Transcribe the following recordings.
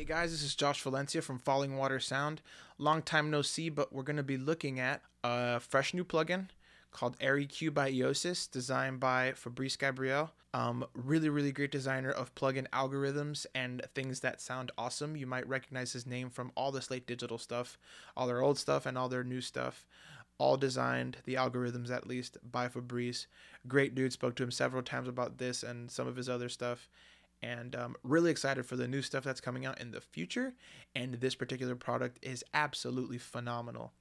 Guys, this is Josh Valencia from Falling Water Sound. Long time no see, but we're going to be looking at a fresh new plugin called AirEQ by Eosis, designed by Fabrice Gabriel. Really great designer of plugin algorithms and things that sound awesome. You might recognize his name from all the Slate Digital stuff, all their old stuff and all their new stuff. All designed, the algorithms at least, by Fabrice. Great dude, spoke to him several times about this and some of his other stuff. And really excited for the new stuff that's coming out in the future. And this particular product is absolutely phenomenal.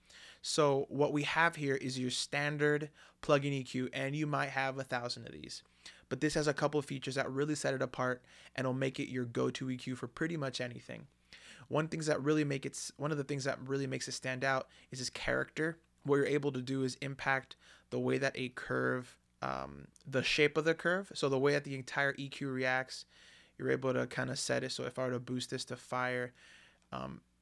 So what we have here is your standard plugin EQ, and you might have 1,000 of these. But this has a couple of features that really set it apart and will make it your go-to EQ for pretty much anything. One of the things that really makes it stand out is its character. What you're able to do is impact the way that a curve, the shape of the curve, so the way that the entire EQ reacts. You're able to kind of set it so if I were to boost this to fire,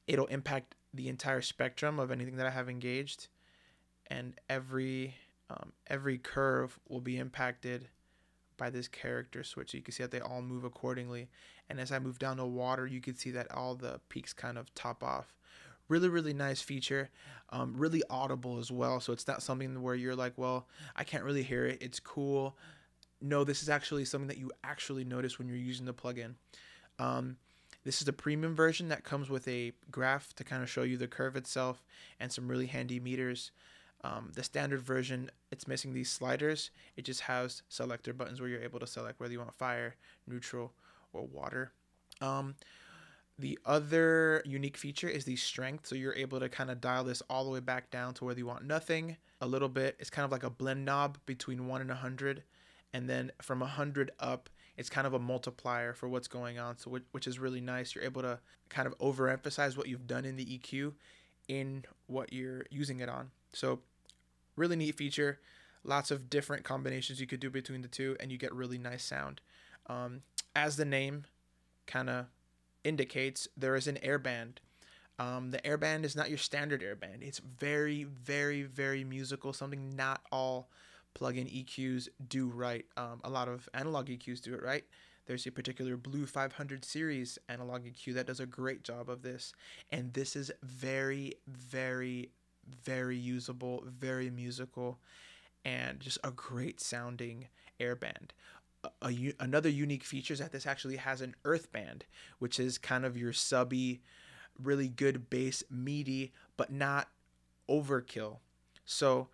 it'll impact the entire spectrum of anything that I have engaged, and every curve will be impacted by this character switch. So you can see that they all move accordingly, and as I move down the water, you can see that all the peaks kind of top off. Really nice feature, really audible as well, so it's not something where you're like, well, I can't really hear it, it's cool. No, this is actually something that you actually notice when you're using the plugin. This is the premium version that comes with a graph to kind of show you the curve itself and some really handy meters. The standard version, it's missing these sliders. It just has selector buttons where you're able to select whether you want fire, neutral, or water. The other unique feature is the strength, so you're able to kind of dial this all the way back down to whether you want nothing, a little bit. It's kind of like a blend knob between 1 and 100, and then from 100 up, it's kind of a multiplier for what's going on, so which is really nice. You're able to kind of overemphasize what you've done in the EQ in what you're using it on. So really neat feature, lots of different combinations you could do between the two, and you get really nice sound. As the name kind of indicates, there is an Airband. The Airband is not your standard Airband. It's very musical, something not all plugin EQs do right. A lot of analog EQs do it right. There's a particular Blue 500 series analog EQ that does a great job of this, and this is very usable, very musical, and just a great sounding Airband. Another unique feature is that this actually has an earthband, which is kind of your subby, really good bass, meaty, but not overkill. So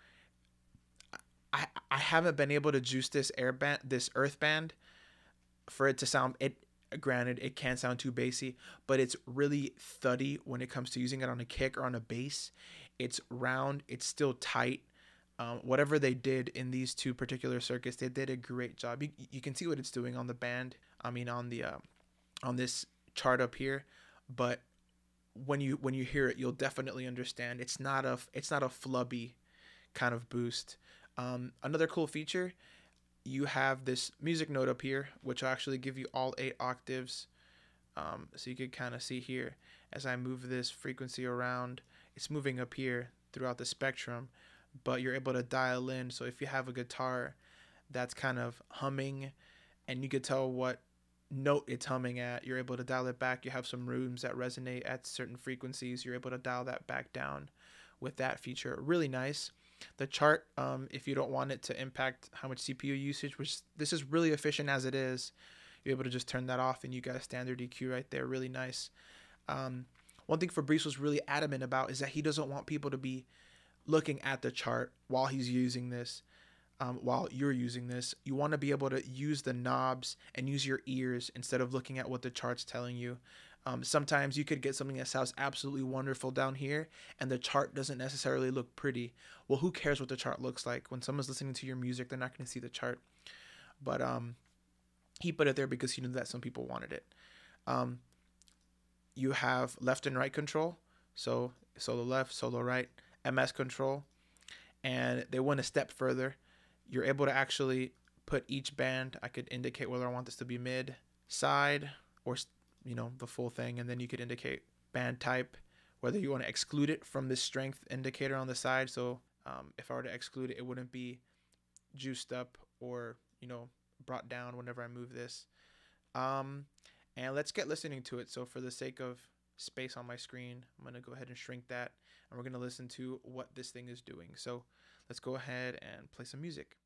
I haven't been able to juice this earthband for it to sound it. Granted, it can sound too bassy, but it's really thuddy when it comes to using it on a kick or on a bass. It's round, it's still tight. Whatever they did in these two particular circuits, they did a great job. You can see what it's doing on the band. I mean, on the on this chart up here, but when you hear it, you'll definitely understand. It's not a flubby kind of boost. Another cool feature, you have this music note up here, which will actually give you all 8 octaves. So you can kind of see here as I move this frequency around, it's moving up here throughout the spectrum, but you're able to dial in. So if you have a guitar that's kind of humming and you could tell what note it's humming at, you're able to dial it back. You have some rooms that resonate at certain frequencies, you're able to dial that back down with that feature. Really nice. The chart, if you don't want it to impact how much CPU usage, which this is really efficient as it is, you're able to just turn that off and you got a standard EQ right there. Really nice. One thing Fabrice was really adamant about is that he doesn't want people to be looking at the chart while he's using this, while you're using this. You want to be able to use the knobs and use your ears instead of looking at what the chart's telling you. Sometimes you could get something that sounds absolutely wonderful down here and the chart doesn't necessarily look pretty. Well, who cares what the chart looks like? When someone's listening to your music, they're not going to see the chart. But he put it there because he knew that some people wanted it. You have left and right control, so solo left, solo right, MS control, and they went a step further. You're able to actually put each band. I could indicate whether I want this to be mid, side, or the full thing, and then you could indicate band type, whether you want to exclude it from this strength indicator on the side. So if I were to exclude it, it wouldn't be juiced up or brought down whenever I move this. And let's get listening to it. So for the sake of space on my screen, I'm going to go ahead and shrink that, and we're going to listen to what this thing is doing. So let's go ahead and play some music.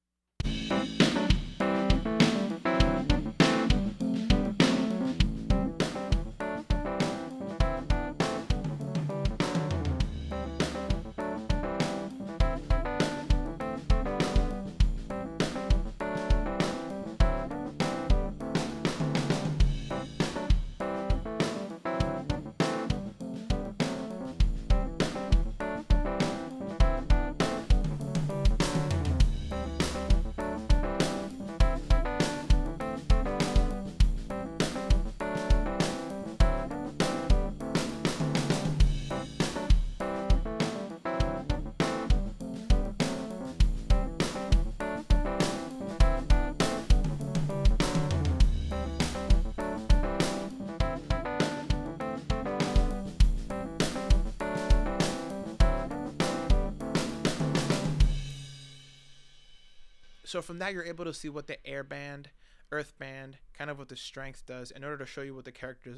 So from that, you're able to see what the Airband, Earthband, kind of what the strength does. In order to show you what the character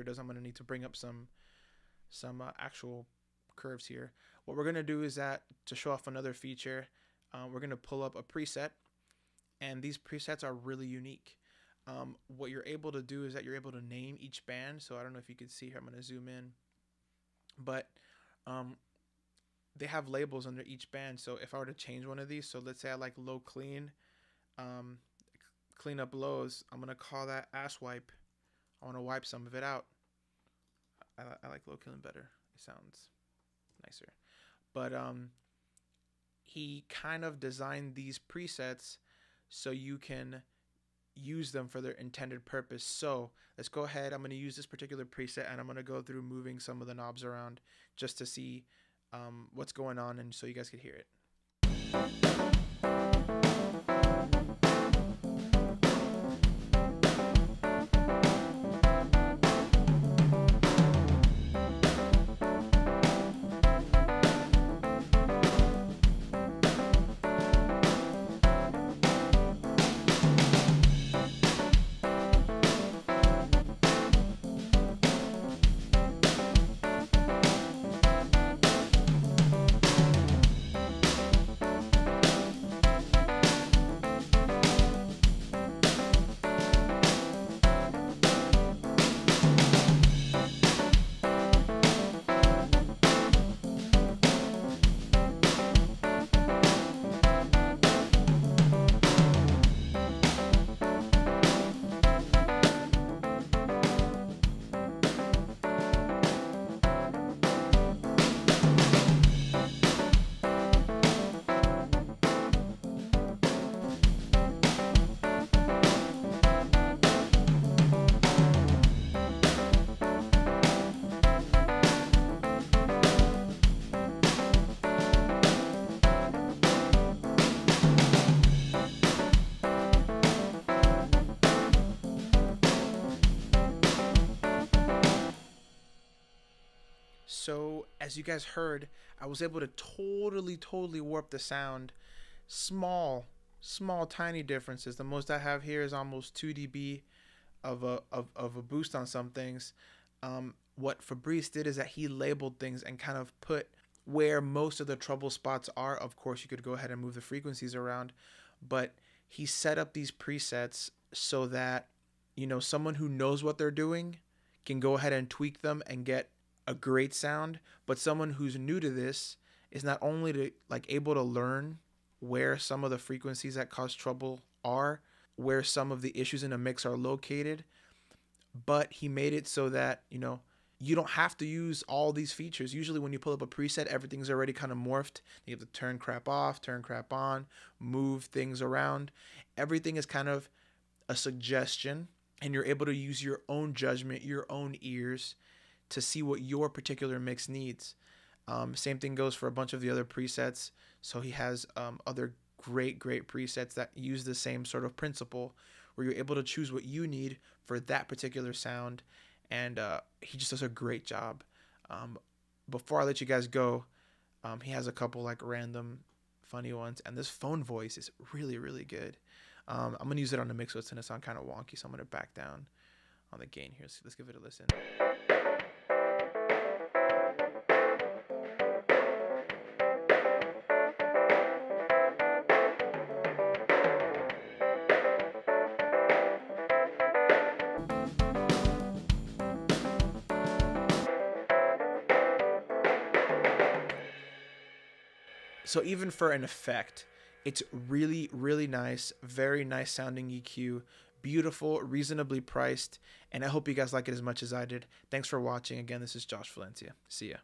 does, I'm going to need to bring up some actual curves here. What we're going to do is that to show off another feature, we're going to pull up a preset, and these presets are really unique. What you're able to do is that you're able to name each band. So I don't know if you can see here. I'm going to zoom in, but they have labels under each band. So if I were to change one of these, so let's say I like low clean, clean up lows, I'm going to call that ass wipe. I want to wipe some of it out. I like low clean better. It sounds nicer. But he kind of designed these presets so you can use them for their intended purpose. So let's go ahead. I'm going to use this particular preset, and I'm going to go through moving some of the knobs around just to see what's going on, and so you guys could hear it. So as you guys heard, I was able to totally warp the sound. Small tiny differences. The most I have here is almost 2 dB of a boost on some things. What Fabrice did is that he labeled things and kind of put where most of the trouble spots are. Of course, you could go ahead and move the frequencies around, but he set up these presets so that, you know, someone who knows what they're doing can go ahead and tweak them and get a great sound. But someone who's new to this is not only able to learn where some of the frequencies that cause trouble are, where some of the issues in a mix are located, but he made it so that, you know, you don't have to use all these features. Usually when you pull up a preset, everything's already kind of morphed. You have to turn crap off, turn crap on, move things around. Everything is kind of a suggestion, and you're able to use your own judgment, your own ears to see what your particular mix needs. Same thing goes for a bunch of the other presets. So he has other great presets that use the same sort of principle, where you're able to choose what you need for that particular sound. And he just does a great job. Before I let you guys go, he has a couple like random funny ones, and this phone voice is really good. I'm gonna use it on the mix, so it's gonna sound kind of wonky, so I'm gonna back down. on the gain here. So let's give it a listen. So even for an effect, it's really, really nice, very nice sounding EQ, beautiful, reasonably priced, and I hope you guys like it as much as I did. Thanks for watching. Again, this is Josh Valencia. See ya.